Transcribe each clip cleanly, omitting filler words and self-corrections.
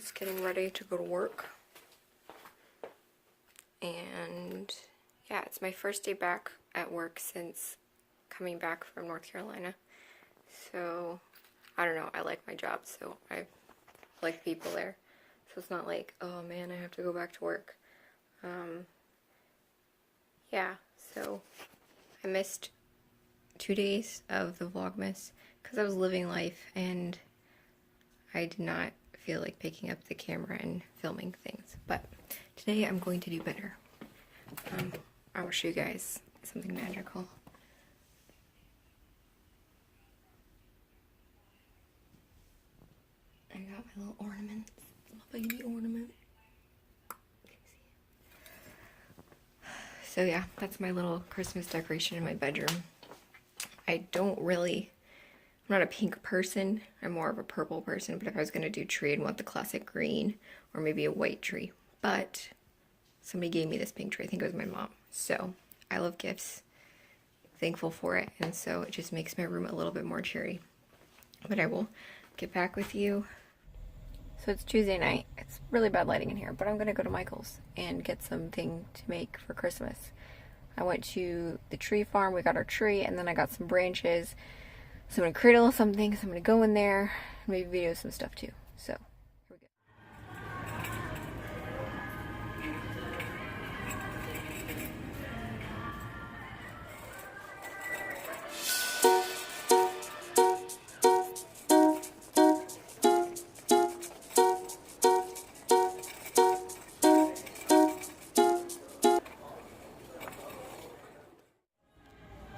just getting ready to go to work. And yeah, it's my first day back at work since coming back from North Carolina. So, I don't know, I like my job, so I like people there. So it's not like, oh man, I have to go back to work. Yeah, so I missed 2 days of the Vlogmas because I was living life and I did not feel like picking up the camera and filming things. But today I'm going to do better. I will show you guys something magical. I got my little ornaments, little baby ornament. So yeah, that's my little Christmas decoration in my bedroom. I'm not a pink person, I'm more of a purple person, but if I was gonna do tree, I'd want the classic green, or maybe a white tree. But somebody gave me this pink tree, I think it was my mom. So I love gifts, thankful for it, and so it just makes my room a little bit more cheery. But I will get back with you. So it's Tuesday night. It's really bad lighting in here, but I'm gonna go to Michael's and get something to make for Christmas. I went to the tree farm, we got our tree, and then I got some branches. So I'm gonna create a little something, so I'm gonna go in there, maybe video some stuff too. So, here we go.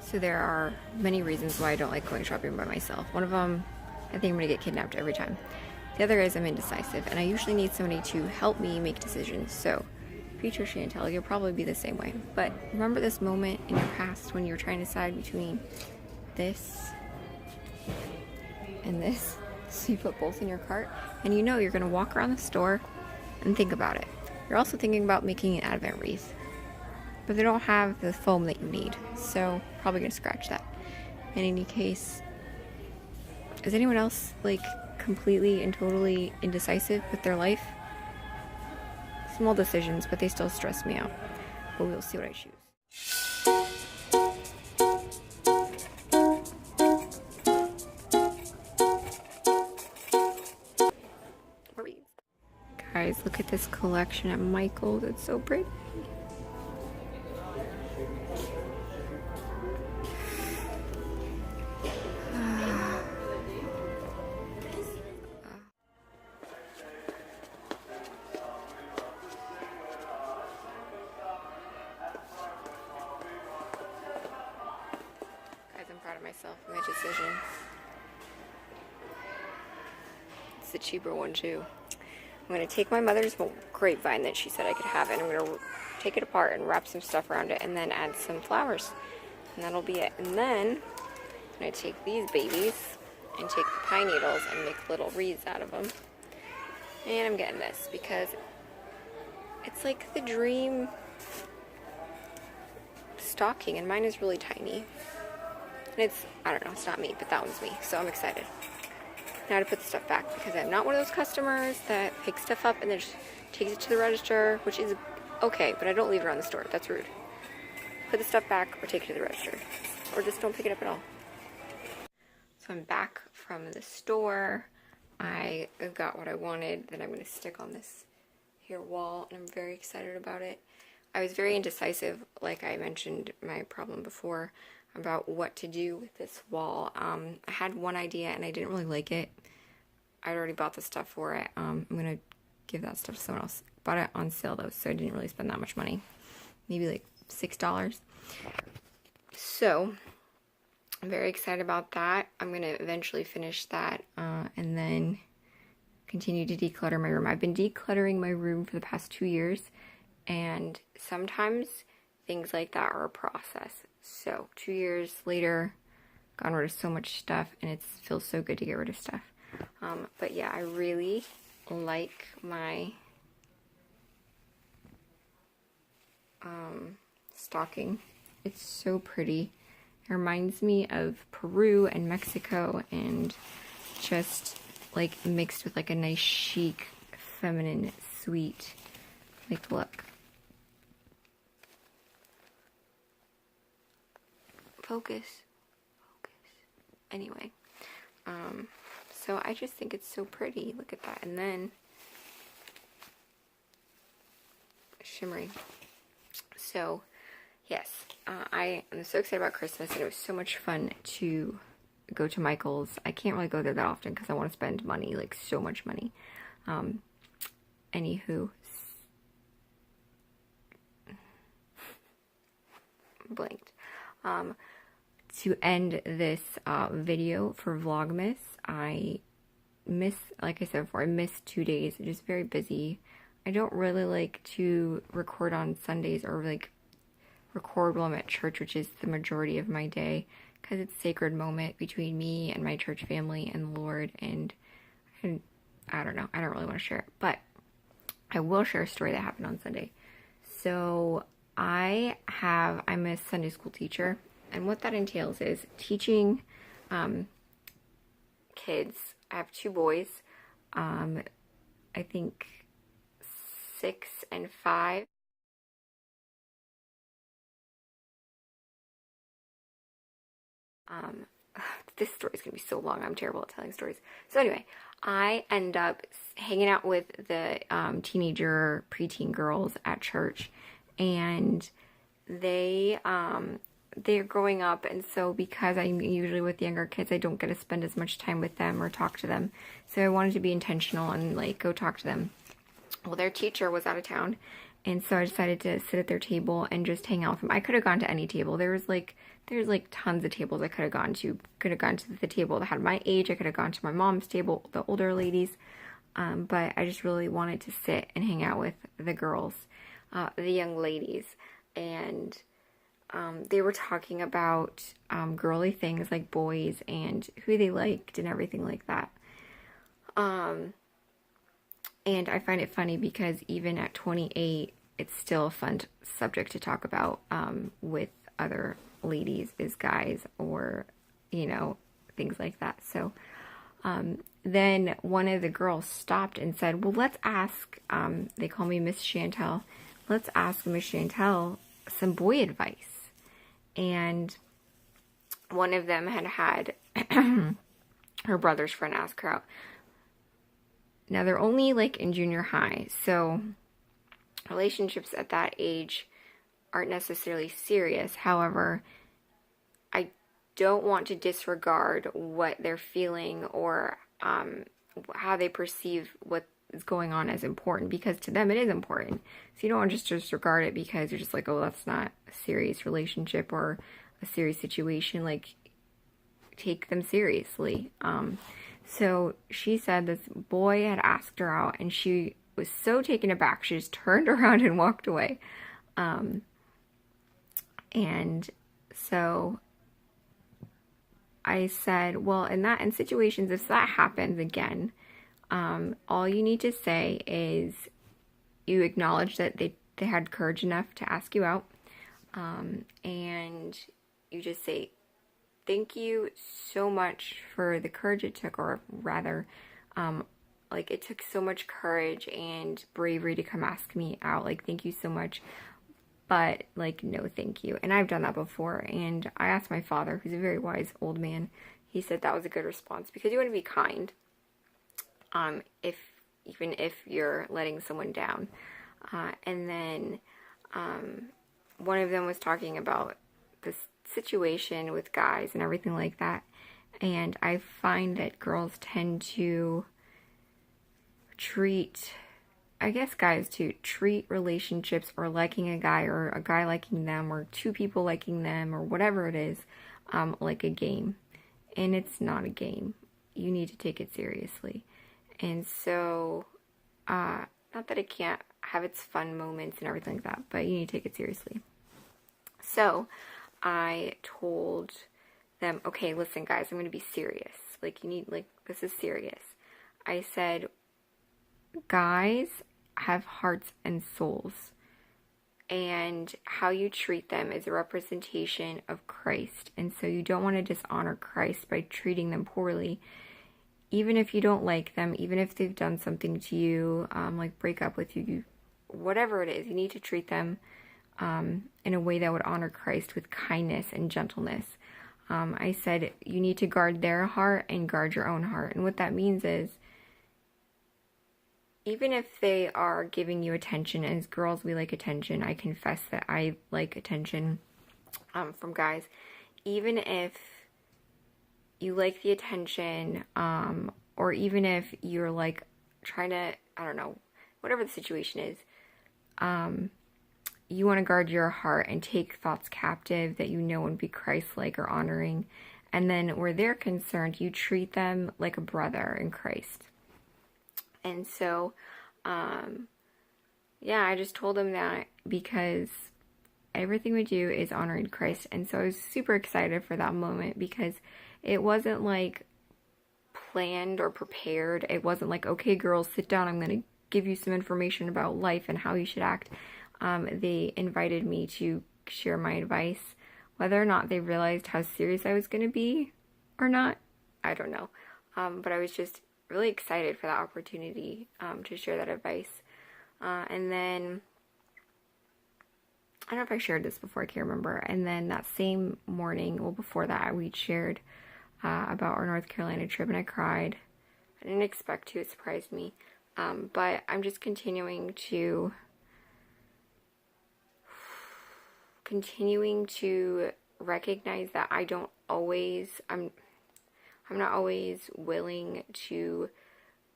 So there are many reasons why I don't like going shopping by myself. One of them, I think I'm gonna get kidnapped every time. The other is I'm indecisive, and I usually need somebody to help me make decisions. So, future Chantel, you'll probably be the same way. But remember this moment in your past when you were trying to decide between this and this? So you put both in your cart, and you know you're gonna walk around the store and think about it. You're also thinking about making an advent wreath, but they don't have the foam that you need, so probably gonna scratch that. In any case, is anyone else like completely and totally indecisive with their life? Small decisions, but they still stress me out. But we'll see what I choose. Guys, look at this collection at Michael's. It's so pretty. I'm proud of myself for my decision. It's the cheaper one too. I'm going to take my mother's grapevine that she said I could have, and I'm going to take it apart and wrap some stuff around it and then add some flowers. And that'll be it. And then I'm going to take these babies and take the pine needles and make little wreaths out of them. And I'm getting this because it's like the dream stocking, and mine is really tiny. And it's, I don't know, it's not me, but that one's me, so I'm excited. Now to put the stuff back, because I'm not one of those customers that picks stuff up and then just takes it to the register, which is okay, but I don't leave it around the store. That's rude. Put the stuff back or take it to the register. Or just don't pick it up at all. So I'm back from the store. I got what I wanted that I'm going to stick on this here wall, and I'm very excited about it. I was very indecisive, like I mentioned my problem before, about what to do with this wall. I had one idea and I didn't really like it. I'd already bought the stuff for it. I'm gonna give that stuff to someone else. Bought it on sale though, so I didn't really spend that much money. Maybe like $6. So I'm very excited about that. I'm gonna eventually finish that and then continue to declutter my room. I've been decluttering my room for the past 2 years, and sometimes things like that are a process. So 2 years later, gotten rid of so much stuff, and it feels so good to get rid of stuff. But yeah, I really like my stocking. It's so pretty. It reminds me of Peru and Mexico, and just like mixed with like a nice chic feminine, sweet, like, look. Focus. Anyway, so I just think it's so pretty. Look at that. And then shimmery. So yes, I am so excited about Christmas, and it was so much fun to go to Michael's. I can't really go there that often because I want to spend money, like so much money. Anywho, blanked. To end this video for Vlogmas, like I said before, I missed 2 days. I'm just very busy. I don't really like to record on Sundays, or like record while I'm at church, which is the majority of my day, because it's a sacred moment between me and my church family and the Lord, and I don't know, I don't really want to share it, but I will share a story that happened on Sunday. So I'm a Sunday school teacher, and what that entails is teaching kids. I have 2 boys, I think 6 and 5. This story is going to be so long. I'm terrible at telling stories. So anyway, I end up hanging out with the teenager, preteen girls at church, and they're growing up, and so because I'm usually with younger kids, I don't get to spend as much time with them or talk to them. So I wanted to be intentional and like go talk to them. Well, their teacher was out of town, and so I decided to sit at their table and just hang out with them. I could have gone to any table. There's like tons of tables I could have gone to. Could have gone to the table that had my age. I could have gone to my mom's table, the older ladies. But I just really wanted to sit and hang out with the girls, the young ladies. And they were talking about girly things like boys and who they liked and everything like that. And I find it funny because even at 28, it's still a fun subject to talk about with other ladies, is guys, or, you know, things like that. So then one of the girls stopped and said, well, let's ask, they call me Miss Chantel, let's ask Miss Chantel some boy advice. And one of them had her brother's friend ask her out. Now, they're only like in junior high, so relationships at that age aren't necessarily serious. However, I don't want to disregard what they're feeling or how they perceive what is going on as important, because to them it is important. So you don't want to just disregard it because you're just like, oh, that's not a serious relationship or a serious situation. Like, take them seriously. So she said this boy had asked her out, and she was so taken aback, she just turned around and walked away. And so I said, well, in situations, if that happens again, all you need to say is you acknowledge that they had courage enough to ask you out, and you just say, thank you so much for the courage it took, or rather, like, it took so much courage and bravery to come ask me out. Like, thank you so much, but, like, no thank you. And I've done that before, and I asked my father, who's a very wise old man. He said that was a good response, because you want to be kind, even if you're letting someone down. And then one of them was talking about this situation with guys and everything like that, and I find that girls tend to treat, I guess guys too, treat relationships or liking a guy or a guy liking them or 2 people liking them or whatever it is, like a game. And it's not a game. You need to take it seriously. And so, not that it can't have its fun moments and everything like that, but you need to take it seriously. So I told them, okay, listen guys, I'm going to be serious. Like, you need, like, this is serious. I said, guys have hearts and souls, and how you treat them is a representation of Christ. And so you don't want to dishonor Christ by treating them poorly. even if you don't like them, even if they've done something to you, like break up with you, whatever it is, you need to treat them in a way that would honor Christ with kindness and gentleness. I said you need to guard their heart and guard your own heart. And what that means is, even if they are giving you attention, as girls, we like attention. I confess that I like attention from guys. Even if you like the attention, or even if you're like trying to, I don't know, whatever the situation is, you want to guard your heart and take thoughts captive that you know would be Christ-like or honoring. And then where they're concerned, you treat them like a brother in Christ. And so, yeah, I just told him that because everything we do is honoring Christ. And so I was super excited for that moment because it wasn't like planned or prepared. It wasn't like, okay, girls, sit down. I'm going to give you some information about life and how you should act. They invited me to share my advice. Whether or not they realized how serious I was going to be or not, I don't know. But I was just really excited for that opportunity to share that advice. And then, I don't know if I shared this before, I can't remember. And then that same morning, well, before that, we shared about our North Carolina trip, and I cried. I didn't expect to, it surprised me. But I'm just continuing to recognize that I'm not always willing to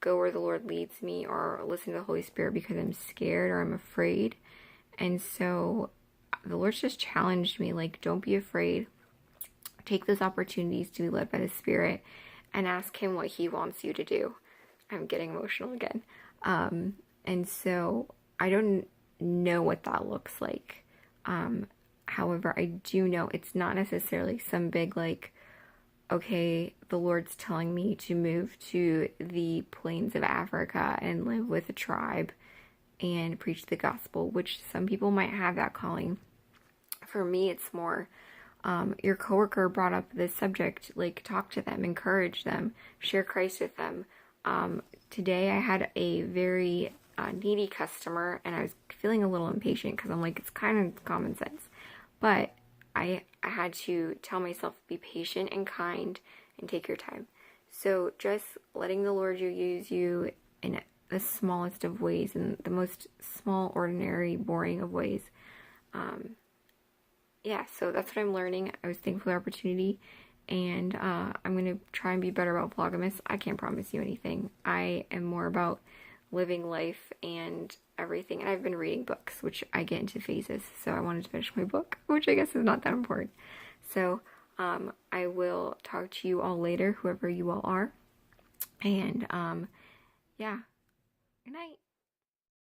go where the Lord leads me or listen to the Holy Spirit because I'm scared or I'm afraid. And so the Lord's just challenged me, like, don't be afraid. Take those opportunities to be led by the Spirit and ask Him what He wants you to do. I'm getting emotional again. And so I don't know what that looks like. However, I do know it's not necessarily some big, like, okay, the Lord's telling me to move to the plains of Africa and live with a tribe and preach the gospel, which some people might have that calling. For me, it's more, your coworker brought up this subject, like, talk to them, encourage them, share Christ with them. Today I had a very needy customer, and I was feeling a little impatient because I'm like, it's kind of common sense. But I had to tell myself, be patient and kind and take your time. So just letting the Lord use you in the smallest of ways, in the most small, ordinary, boring of ways. Yeah, so that's what I'm learning. I was thankful for the opportunity, and I'm going to try and be better about Vlogmas. I can't promise you anything. I am more about living life and everything, and I've been reading books, which I get into phases, so I wanted to finish my book, which I guess is not that important. So I will talk to you all later, whoever you all are, and yeah, good night.